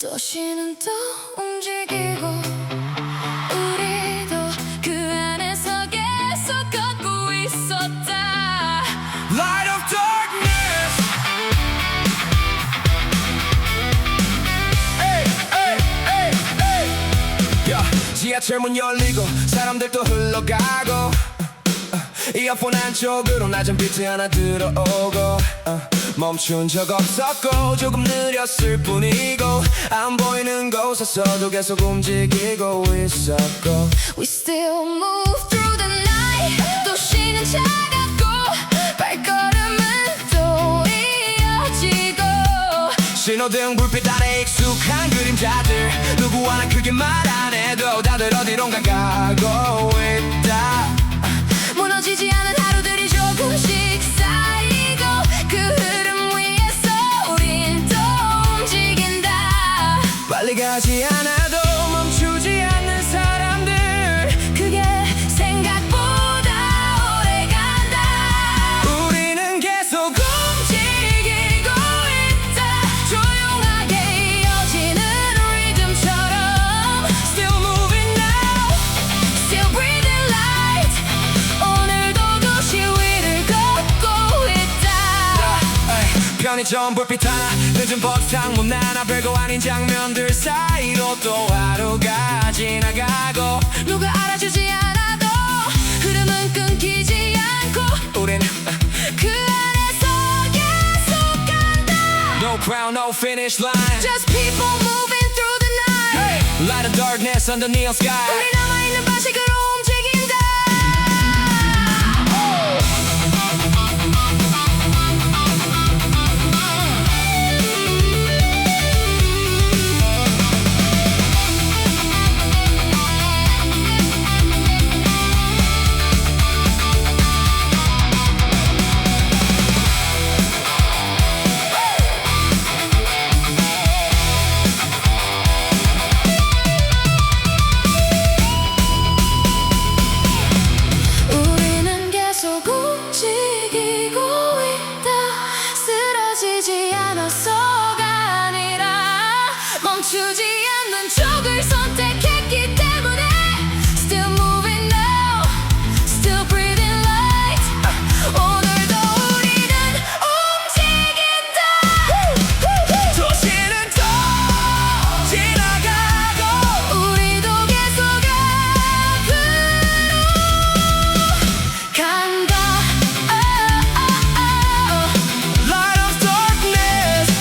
도시는 또 움직이고 우리도 그 안에서 계속 걷고 있었다. Light of darkness. Hey, hey, hey, hey. Yeah. 지하철 문 열리고 사람들 또 흘러가고 이어폰 안쪽으로 낮은 비트 하나 들어오고 멈춘 적 없었고 조금 느렸을 뿐이고 안 보이는 곳에서도 계속 움직이고 있었고 We still move through the night. 도시는 차갑고 발걸음은 또 이어지고 신호등 불빛 아래 익숙한 그림자들 누구 하나 크게 말 안 해도 다들 어디론가 가고 있다. 무너지지 않은 하루들이 조금씩 쌓이고 그 흐름 위에서 우린 또 움직인다. 빨리 가지 않아도 멈추지 않는 사람들 그게 생각보다 오래 간다. 우리는 계속 움직이고 있다. 조용하게 이어지는 리듬처럼 Still moving now. Still breathing light. 오늘도 도시 위를 걷고 있다. 편의점 불빛 하나 늦은 버스 창문 하나 별거 아닌 장면들 사이로 또 하루가 지나가고 누가 알아주지 않아도 흐름은 끊기지 않고 우린 그 안에서 계속 간다. No crown, no finish line. Just people moving through the night. Light of darkness under neon sky. 우리 남아있는 방식으로 움직인다. 우리는 계속 움직이고 있다. 쓰러지지 않아서가 아니라 멈추지 않는 쪽을 선택했기 때문에 Still moving now. Still breathing light. 오늘도 우리는 움직인다. 도시는 더 지나가고 우리도 계속 앞으로 간다. Light of darkness.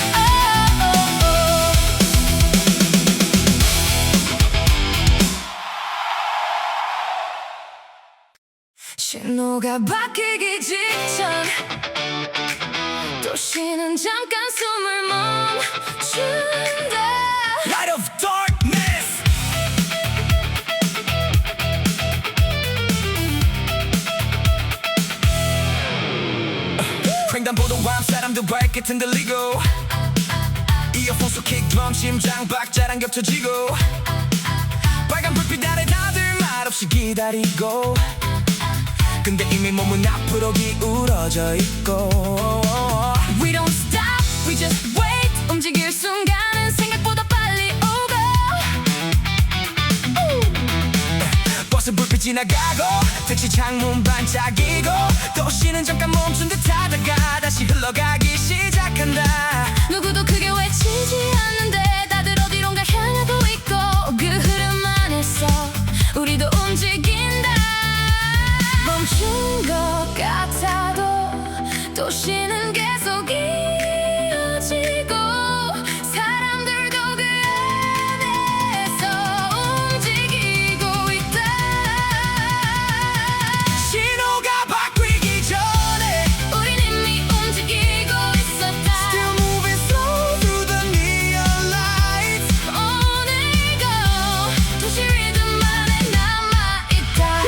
신호가 바뀌기 직전 도시는 잠깐 숨을 멈춘다. Light of darkness. 횡단보도 앞 사람들 발끝 흔들리고 이어폰 속 킥드럼 심장 박자랑 겹쳐지고 빨간 불빛 아래 다들 말없이 기다리고 근데 이미 몸은 앞으로 기울어져 있고 We don't stop, we just wait. 움직일 순간은 생각보다 빨리 오고 버스 불빛 지나가고 택시 창문 반짝이고 도시는 잠깐 멈춘 듯 하다가 다시 흘러가기 시작한다. 누구도 크게 외치지 않는데 다들 어디론가 향하고 있고 그 흐름 안에서 우리도 움직인다. 멈춘 것 같아도 도시는 계속 이어지고 사람들도 그 안에서 움직이고 있다. 신호가 바뀌기 전에 우린 이미 움직이고 있었다. Still moving slow through the neon lights. 오늘도 도시 리듬 안에 남아있다.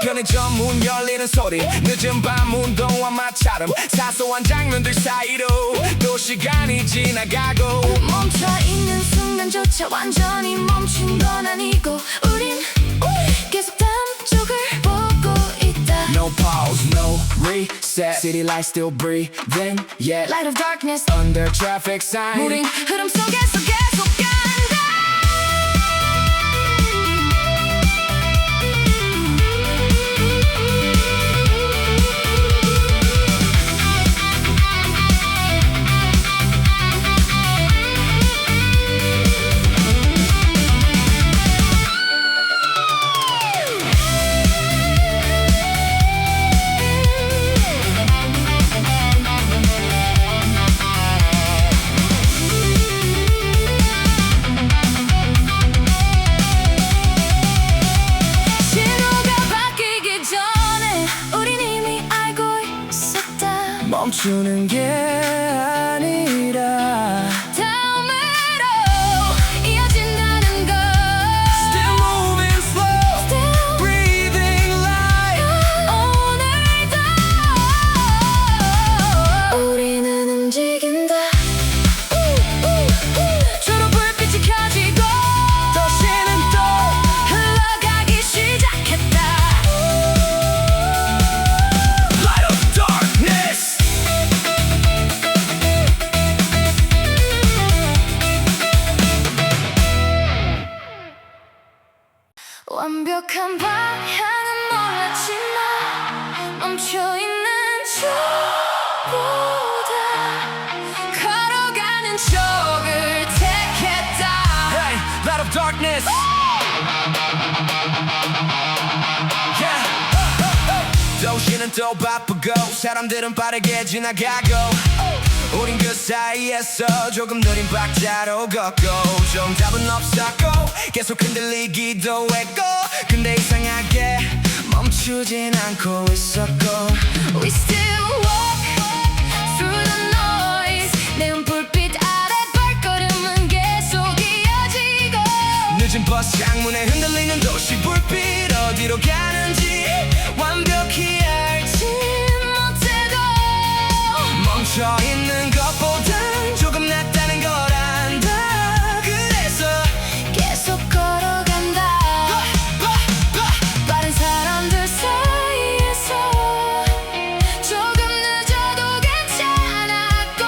편의점 문 열리는 소리 늦은 밤 운동화 마찰음 사소한 장면들 사이로 또 시간이 지나가고 멈춰있는 순간조차 완전히 멈춘 건 아니고 우린 계속 다음 쪽을 보고 있다. No pause, no reset. City lights still breathing yet Light of darkness. under traffic sign. 우린 흐름 속에서 계속 간다. 멈추는 게 아니라 다음으로 이어진다는 걸 Still moving slow Still Breathing light 오늘도 우리는 움직인다 주로 불빛이 켜지고 도시는 또 흘러가기 시작했다 Light of darkness 완벽한 방향은 몰랐지만 멈춰있는 척보다 걸어가는 척을 택했다 Hey, light of darkness Yeah 도시는 또 바쁘고 사람들은 빠르게 지나가고 우린 그 사이에서 조금 느린 박자로 걷고 정답은 없었고 계속 흔들리기도 했고 근데 이상하게 멈추진 않고 있었고 We still walk through the noise 내온 불빛 아래 발걸음은 계속 이어지고 늦은 버스 창문에 흔들리는 도시 불빛 어디로 가는지 완벽히 알지 못해도 멈춰있는 것보단 조금 낫다는 걸 안다 그래서 계속 걸어간다 빠른 사람들 사이에서 조금 늦어도 괜찮았고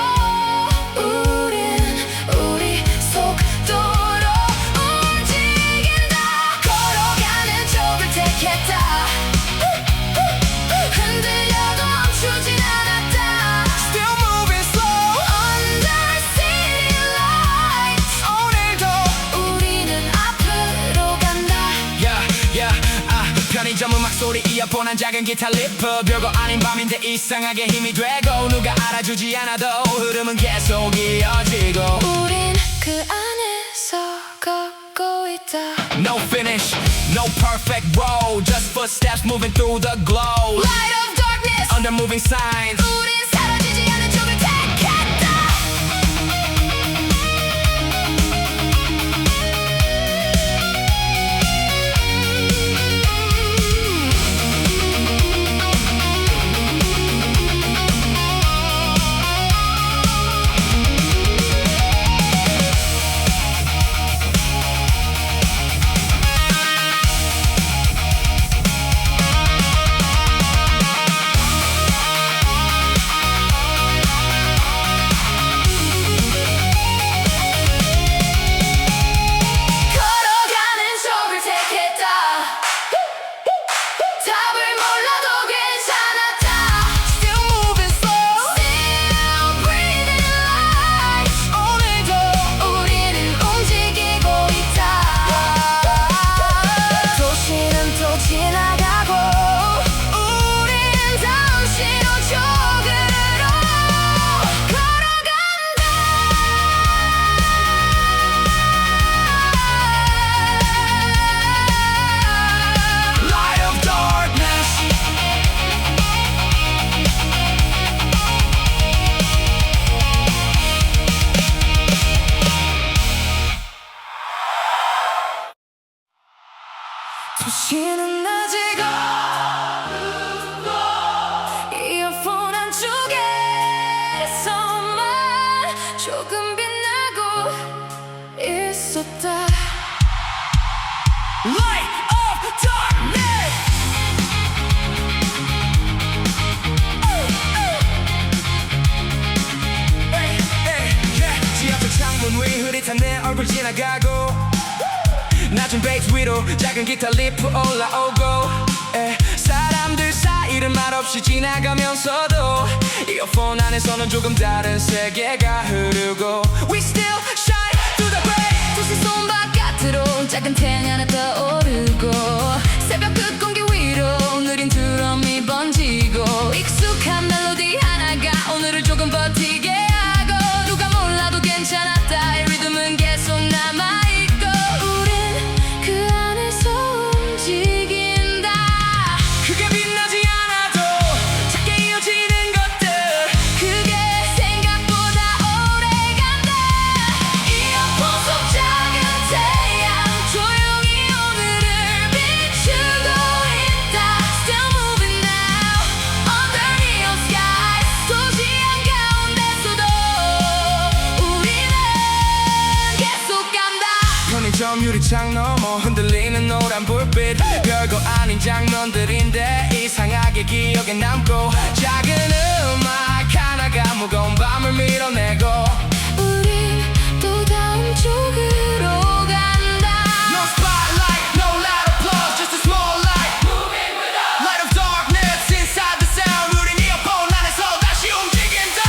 우린 우리 속도로 움직인다 걸어가는 쪽을 택했다 흔들려도 멈추진 않았다 Still moving slow Under city lights 오늘도 우리는 앞으로 간다 편의점 음악 소리 이어폰 한 작은 기타 리프 별거 아닌 밤인데 이상하게 힘이 되고 누가 알아주지 않아도 흐름은 계속 이어지고 우린 그 안에서 걷고 있다 No finish, no perfect road Just footsteps moving through the glow Light of darkness Under moving signs 우린 사라지지 않은 쪽을 택했다 걸어가는 쪽을 택했다 답을 몰라도 괜찮았다 Still moving slow Still breathing light 오늘도 우리는 움직이고 있다 도시는 또 지나가고 우린 잠시도 쪽으로 걸어간다 Light of darkness 도시는 아직 어두워 이어폰 안쪽에서만 조금 빛나고 있었다 Light of darkness 지하철 창문 위 흐릿한 내 얼굴 지나가고 낮은 베이스 위로 작은 기타 리프 올라오고 사람들 사이를 말없이 지나가면서도 이어폰 안에서는 조금 다른 세계가 흐르고 We still shine through the gray 도시 손 바깥으로 작은 태양 하나 떠오르고 새벽 끝 공기 위로 느린 드럼이 번지고 익숙한 멜로디 하나가 오늘을 조금 버티게 하고 누가 몰라도 괜찮았다 이 리듬은 계속 남아있고 우린 그 안에서 움직인다 크게 빛나지 않아도 작게 이어지는 것들 그 저 유리창 너머 흔들리는 노란 불빛 별거 아닌 장면들인데 이상하게 기억에 남고 작은 음악 하나가 무거운 밤을 밀어내고 우리 또 다음 쪽으로 간다. No spotlight, no loud applause, just a small light Moving with us Light of darkness inside the sound 우린 이어폰 안에서 다시 움직인다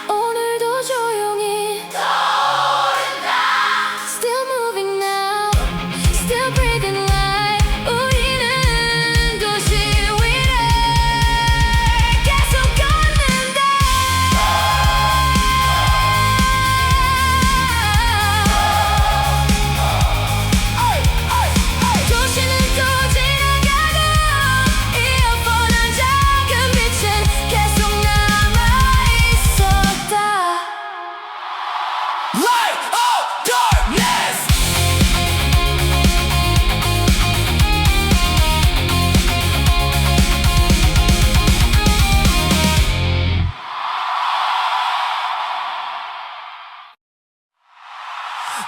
오늘도 조용히 Still moving now Still breathing life 우리는 도시 위를 계속 걷는다. 도시는 또 지나가고 이어폰 한 작은 빛은 계속 남아있었다. Light of darkness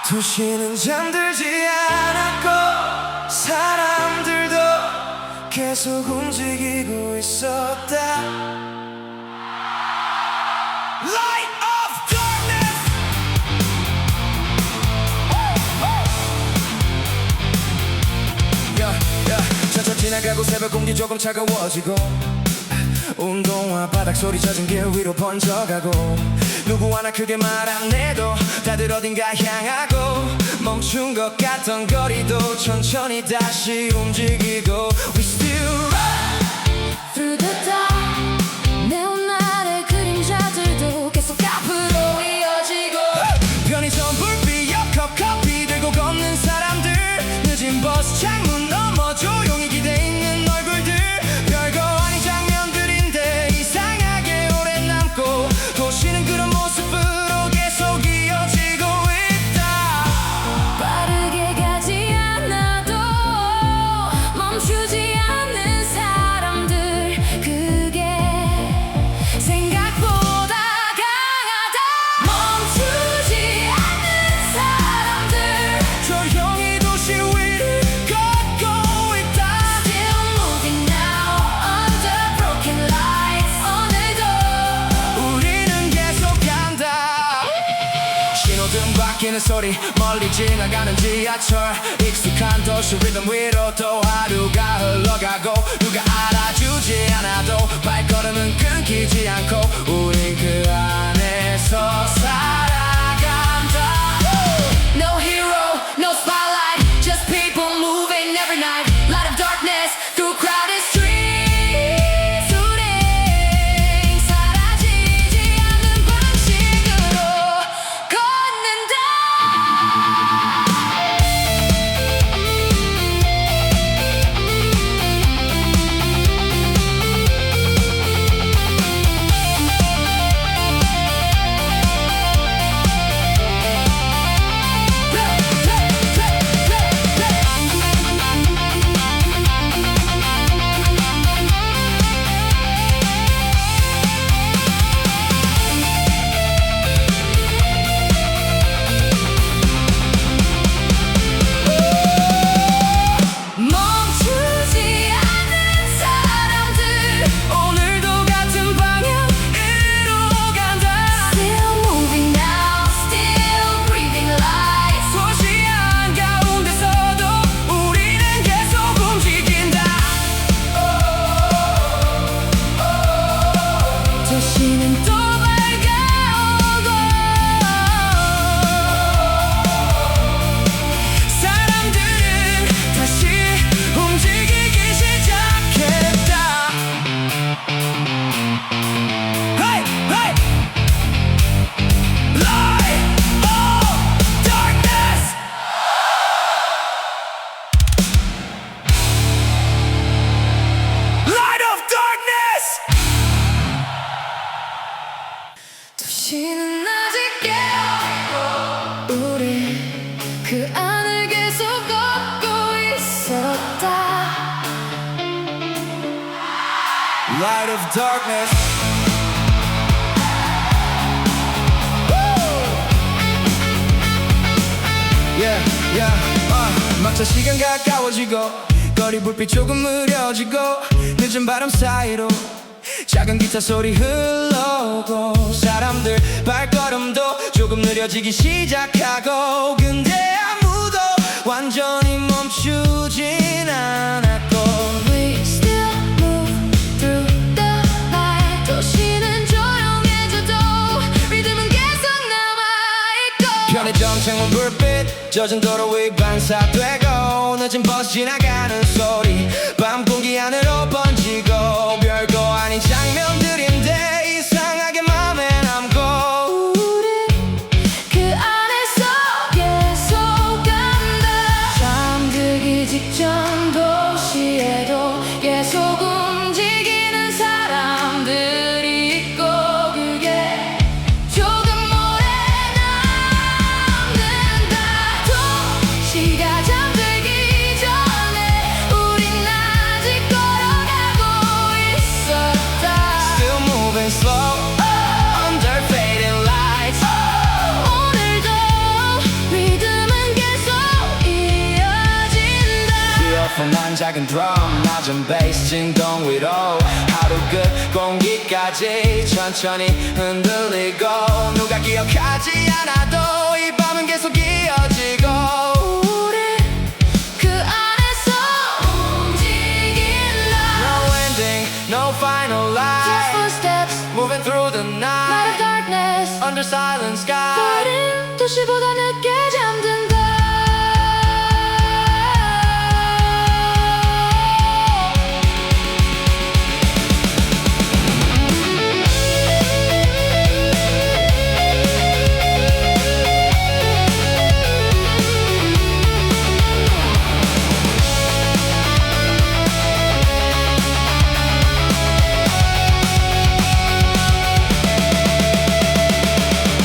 도시는 잠들지 않았고 사람들도 계속 움직이고 있었다 Light of darkness 천천히 지나가고 새벽 공기 조금 차가워지고 운동화 바닥 소리 젖은 길 위로 번져가고 누구 하나 크게 말 안 해도 다들 어딘가 향하고 멈춘 것 같던 거리도 천천히 다시 움직이고 We still run Through the dark 네온 아래 그림자들도 계속 앞으로 이어지고 편의점 불빛 옆컵 커피 들고 걷는 사람들 늦은 버스 창문 너머 조용히 기대있는 얼굴들 별거 아닌 장면들인데 이상하게 오래 남고 도시는 그런 모습으로 계속 이어지고 있다 빠르게 가지 않아도 멈추지 않는 사람들 그게 생각보다 강하다. 멈추지 않는 사람들 조용히 도시 위를 걷고 있다 Still moving now under broken lights 오늘도 우리는 계속 간다 신호등 바뀌는 소리 멀리 지나가는 지하철 익숙한 도시 리듬 위로 또 하루가 흘러가고 누가 알아주지 않아도 발걸음은 끊기지 않고 우린 그 안에서 살아간다 No hero, no spotlight, just people moving every night. Light of darkness through crowded streets. 우린 사라지지 않는 방식으로 걷는다. 도시는 아직 깨어있고 우리 그 안을 계속 걷고 있었다. Light of darkness. Yeah, yeah, 막차 시간 가까워지고 거리 불빛 조금 느려지고 늦은 바람 사이로 작은 기타 소리 흘러오고 사람들 발걸음도 조금 느려지기 시작하고 근데 아무도 완전히 멈추진 않았고 We still move through the night. 도시는 조용해져도 리듬은 계속 남아있고 편의점 창문 불빛 젖은 도로 위 반사되고 늦은 버스 지나가는 소리 밤 공기 안으로 번지고 별거 아닌 장면들인데 이상하게 맘에 남고 우린 그 안에서 계속 간다. 잠들기 직전 도시에도 계속 움직이는 사람들이 있고 그게 조금 오래 남는다. 도시가 잠들기 전에 우린 아직 걸어가고 있었다. Still moving slow under fading lights 오늘도 리듬은 계속 이어진다. 이어폰한 작은 드럼 낮은 베이스 진동 위로 하루 끝 공기까지 천천히 흔들리고 누가 기억하지 않아도 이 밤은 계속 이어지고 우리 그 안에서 움직인다. No ending, no final Just light footsteps, Moving through the light of night darkness. Under silent sky 우린 도시보다 늦게 잠든다.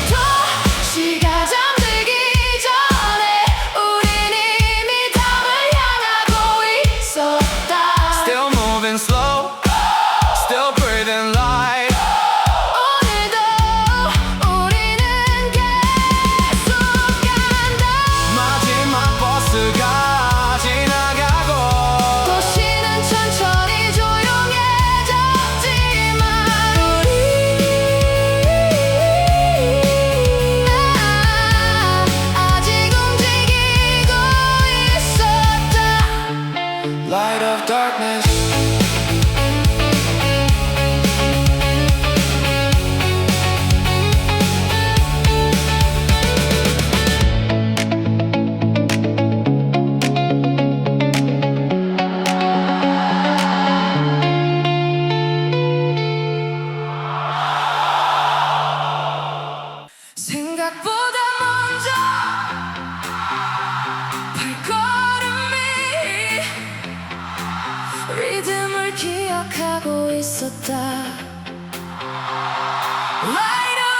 도시가 잠들기 전에 우린 이미 답을 향하고 있었다. Still moving slow Still breathing light 오늘도 우리는 계속 간다. 마지막 버스가 지나가고 도시는 천천히 조용해졌지만 아직 움직이고 있었다. Light of darkness 생각보다 먼저 발걸음이 리듬을 기억하고 있었다. Light of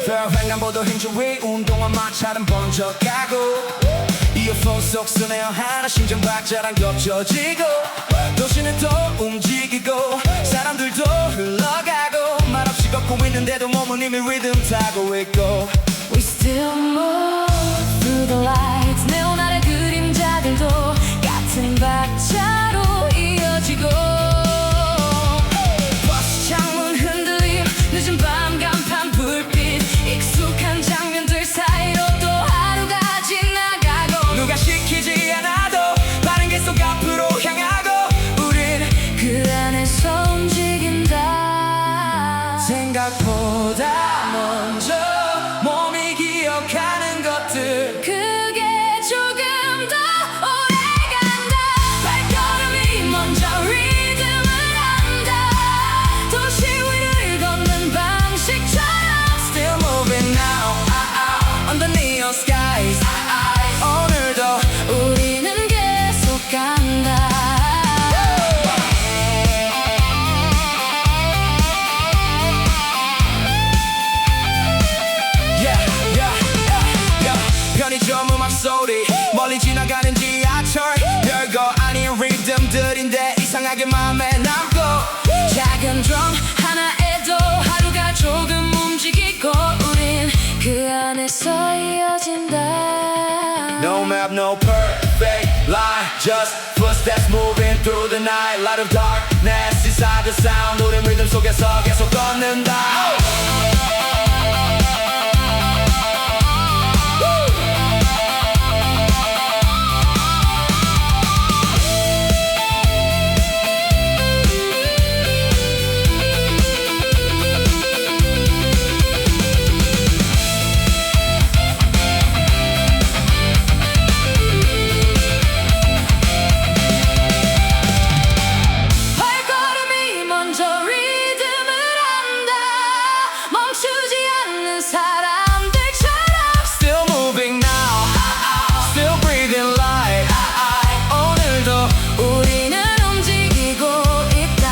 별 횡단보도 힘줄 위 운동화 마찰은 번져가고 이어폰 속 스네어 하나 심장 박자랑 겹쳐지고 도시는 또 움직이고 사람들도 흘러가고 말없이 걷고 있는데도 몸은 이미 리듬 타고 있고 We still move through the lights. 네온 아래 그림자들도 같은 박자로 이어지고 버스 창문 흔들림 늦은 밤 간판 불빛 익숙한 장면들 사이로 또 하루가 지나가고 누가 시키지 않아도 빠른 계속 앞으로 향하고 우린 그 안에서 움직인다. 생각보다 먼저 점점 음악 소리 멀리 지나가는 지하철 별거 아닌 리듬들인데 이상하게 맘에 남고 작은 드럼 하나에도 하루가 조금 움직이고 우린 그 안에서 이어진다. No map, no perfect line Just footsteps moving through the night Light of darkness inside the sound 우린 리듬 속에서 계속 걷는다 발걸음이 먼저 리듬을 안다. 멈추지 않는 사람들처럼 Still moving now Still breathing light 오늘도 우리는 움직이고 있다.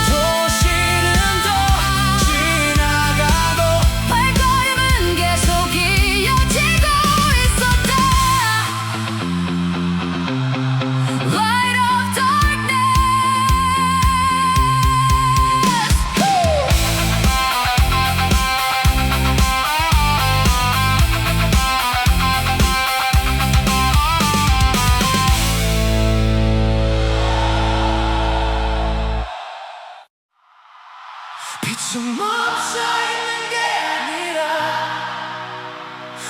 도시는 더 지나가고 발걸음은 계속 이어지고 있었다. Light of darkness. 빛은 멈춰 있는 게 아니라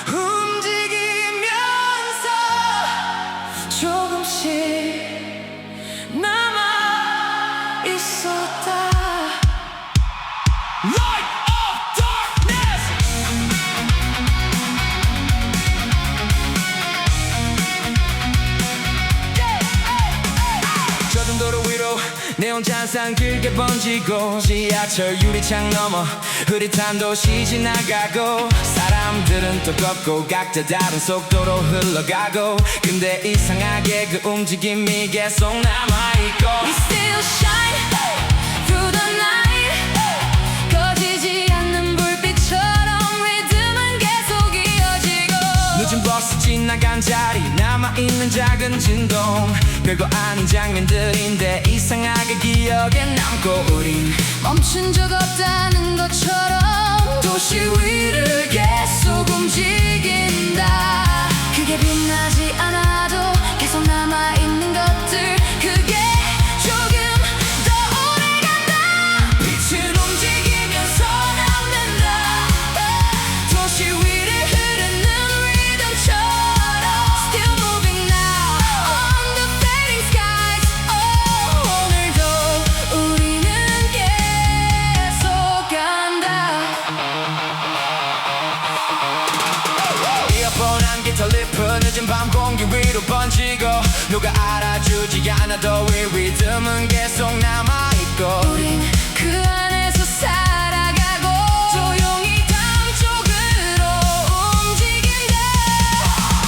움직이면서 조금씩 남아 있었다. Light of darkness 젖은 도로 위로 네온 잔상 길게 번지고 지하철 유리창 넘어 흐릿한 도시 지나가고 사람들은 또 걷고 각자 다른 속도로 흘러가고 근데 이상하게 그 움직임이 계속 남아있고 We still shine through the night. 꺼지지 않는 불빛처럼 리듬은 계속 이어지고 늦은 버스 지나간 자리 남아있는 작은 진동 별거 아닌 장면들인데 이상하게 기억에 남고 우린 멈춘 적 없다는 것처럼 도시 위를 계속 움직인다. 그게 빛나지 않아도 계속 남아있는 것들 그게 조금 더 오래 간다. 빛은 움직이면서 남는다. 도시 위를 흐르는 리듬처럼 Still moving now on the fading skies. 오늘도 우리는 계속 간다. 이어폰 안기 털리프 늦은 밤 공기 위로 번지고 누가 알아주지 않아도 이 리듬은 계속 남아있고 우린 그 안에서 살아가고 조용히 다음 쪽으로 움직인다.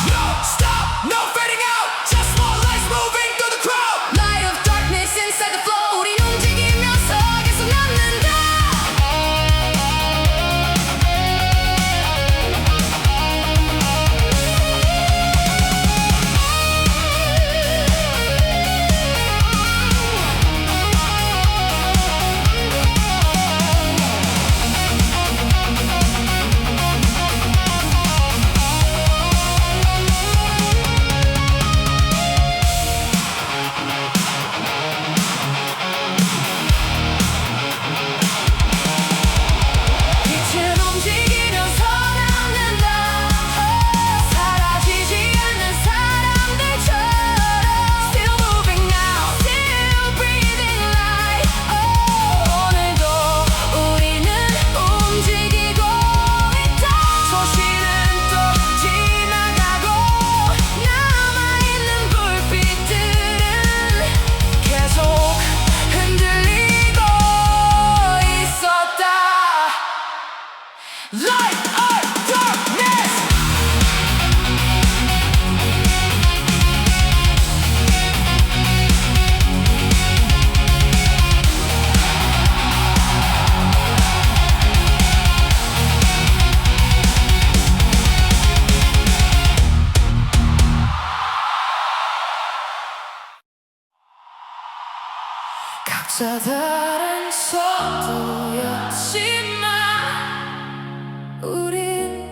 No stop, no fading out Just more lights moving through the crowd Light of darkness inside the flow. 우린 움직이면서 계속 남는다. 빛은 움직이면서 남는다. 사라지지 않는 사람들처럼 Still moving now, still breathing light. 오늘도 우리는 움직이고 있다. 도시는 또 지나가고 남아있는 불빛들은 계속 흔들리고 있었다. Light of darkness 각자 다른 속도였지만 우린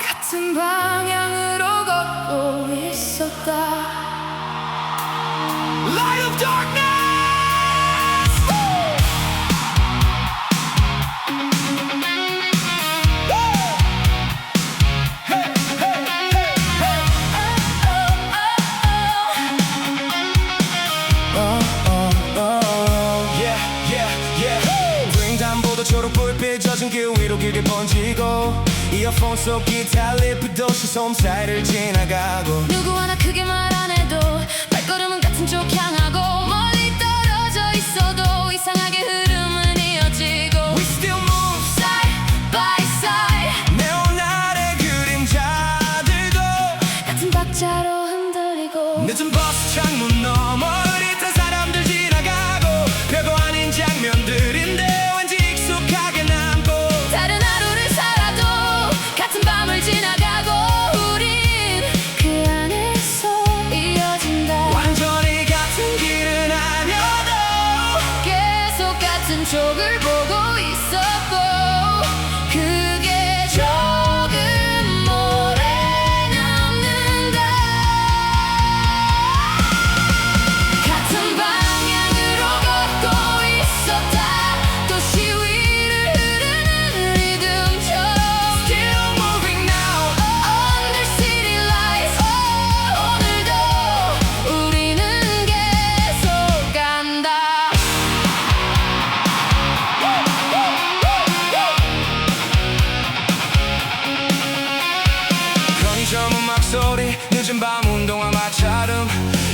같은 방향으로 걷고 있었다. Light of darkness. 초록불빛 젖은 길 위로 길게 번지고 이어폰 속 기타 리프도 시솜 사이를 지나가고 누구 하나 크게 말 안 해도 발걸음은 같은 쪽 향하고 멀리 떨어져 있어도 이상하게 흐름은 이어지고 We still move side by side 네온 아래 그림자들도 같은 박자로 흔들리고 늦은 버스 창문 너머 흐릿한 사람들 지나가고 별거 아닌 장면들인데 다른 하루를 살아도 같은 밤을 지나가고 우린 그 안에서 이어진다. 완전히 같은 길은 아니어도 계속 같은 쪽을 보고 있었고 그게 조금 오래 남는다. 같은 방향으로 걷고 있었다. 도시 위를 흐르는 리듬처럼 Still moving now Under city lights 오늘도 우리는 계속 간다. 편의점 음악 소리 늦은 밤 운동화 마찰음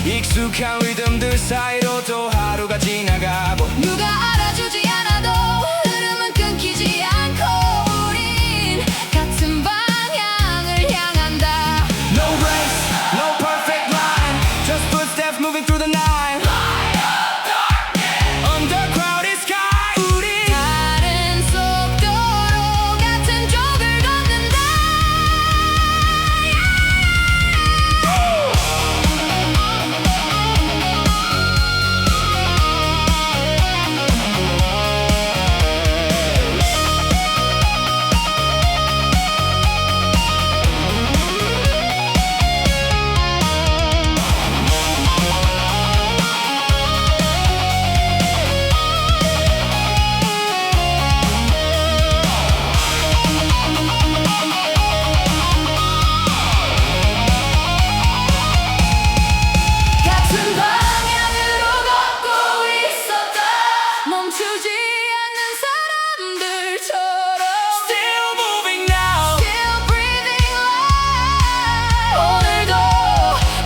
익숙한 리듬들 사이로 또 하루가 지나가고 누가 알아주지 않아도 흐름은 끊기지 않고 우린 같은 방향을 향한다. No race, no perfect line Just footsteps moving through the night Under crowded sky 우리 다른 속도로 같은 쪽을 걷는다. 같은 방향으로 걷고 있었다. 멈추지 않는 사람들처럼 Still moving now Still breathing life 오늘도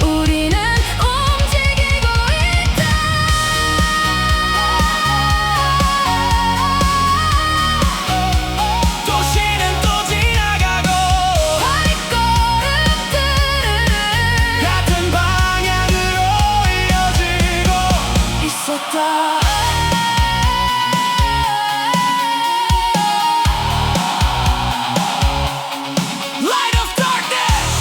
우리는 움직이고 있다. 도시는 또 지나가고 발걸음들을 같은 방향으로 이어지고 있었다. Light of darkness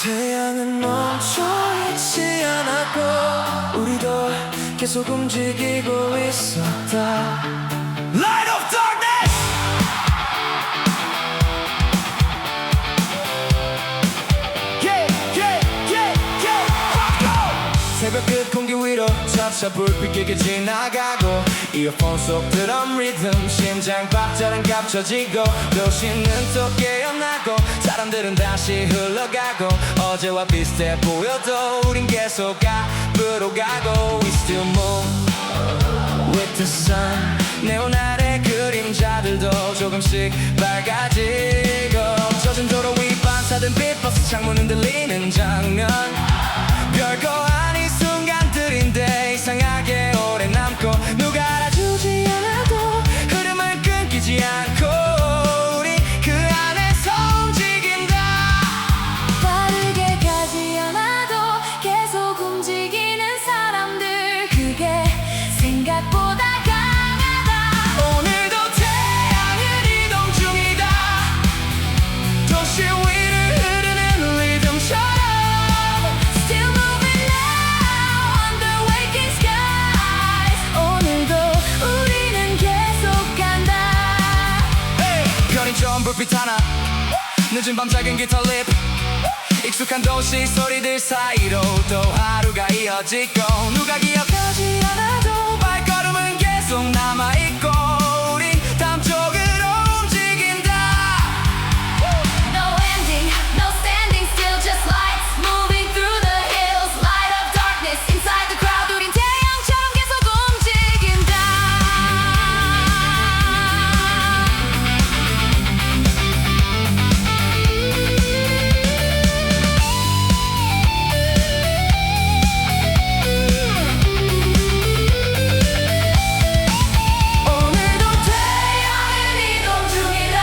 태양은 멈춰있지 않았고 우리도 계속 움직이고 있었다 Light of darkness Yeah, yeah, yeah, yeah Rock on! 새벽 끝 공기 위로 차차 불빛 길게 지나가고 이어폰 속 드럼 리듬 심장 박자랑 겹쳐지고 도시는 또 깨어나고 사람들은 다시 흘러가고 어제와 비슷해 보여도 우린 계속 앞으로 가고 We still move with the sun 네온 아래 그림자들도 조금씩 밝아지고 젖은 도로 위 반사된 빛버스 창문 흔들리는 장면 별거 아닌 순간들인데 이상하게 오래 남고 누가 알아주지 않아도 흐름을 끊기지 않고 우리 그 안에서 움직인다 빠르게 가지 않아도 계속 움직이는 사람 내려온 불빛 하나 늦은 밤 작은 기타 립 익숙한 도시 소리들 사이로 또 하루가 이어지고 누가 기억하지 않아도 발걸음은 계속 남아있고 우린 다음 쪽으로 움직인다. No ending, no standing still, just lights moving through the hills. Light of darkness inside the crowd. 우린 태양처럼 계속 움직인다. 오늘도 태양은 이동 중이다.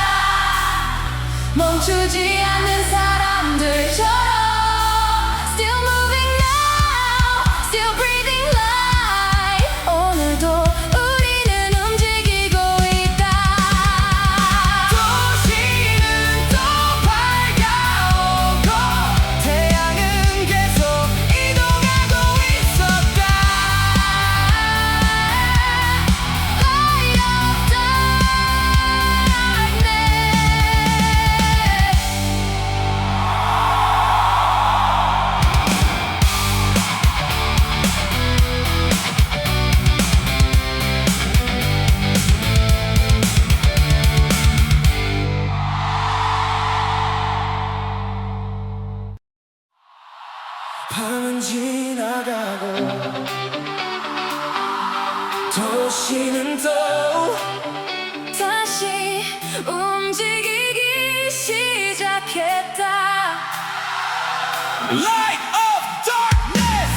멈추지 않는 사람들처럼 Still moving now, still breathing life. 오늘도 우리는 움직이고 있다. 도시는 또 밝아오고 태양은 계속 이동하고 있었다. Light of darkness. 밤은 지나가고 도시는 또 다시 움직이기 시작했다. Light of darkness.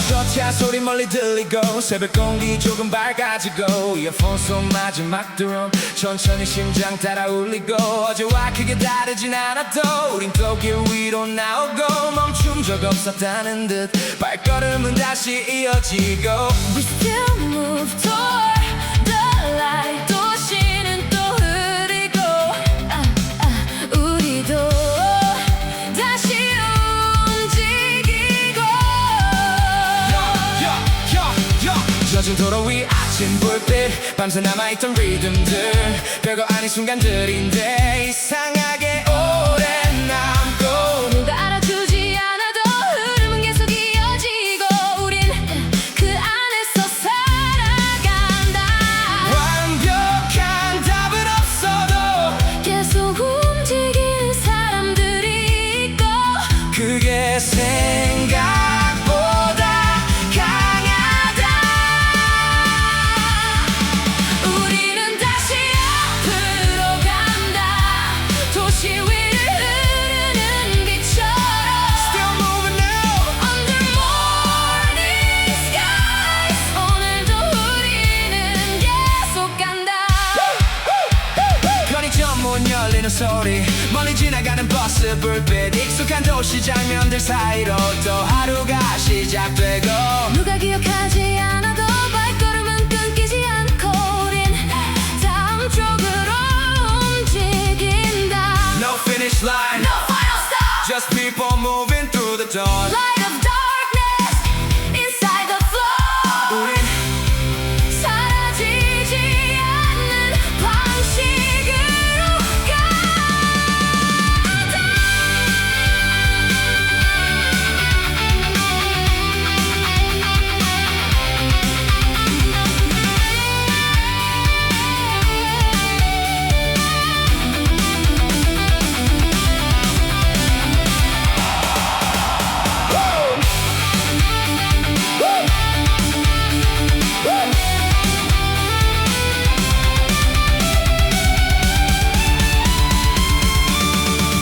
셔츠야 소리 멀리 들리고 새벽 공기 조금 밝아지고 이어폰 속 마지막 드럼 천천히 심장 따라 울리고 어제와 크게 다르진 않아도 우린 또 길 위로 나오고 멈춘 적 없었다는 듯 발걸음은 다시 이어지고 We still move toward the light. 도시는 또 흐리고 우리도 다시 움직이고 젖은 도로 위 아침 불빛 밤새 남아있던 리듬들 별거 아닌 순간들인데 이상하게 오래 남고 누가 알아주지 않아도 흐름은 계속 이어지고 우린 그 안에서 살아간다. 완벽한 답은 없어도 계속 움직이는 사람들이 있고 그게 생각보다 강하다. 우리는 다시 앞으로 간다. 도시 위를 흐르는 빛처럼 Still moving now. Under morning skies. 오늘도 우리는 계속 간다. 편의점 문 열리는 소리 멀리 지나가는 버스 불빛 익숙한 도시 장면들 사이로 또 하루가 시작되고 누가 기억하지 않아도 발걸음은 끊기지 않고 우린 다음 쪽으로 움직인다. No finish line, No final stop. just people moving through the door. Light of darkness inside the floor. 우린 사라지지 않는 방식으로 가자.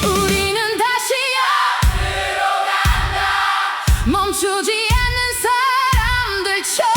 우리는 다시 앞으로 간다. 멈추지 않는 사람들처럼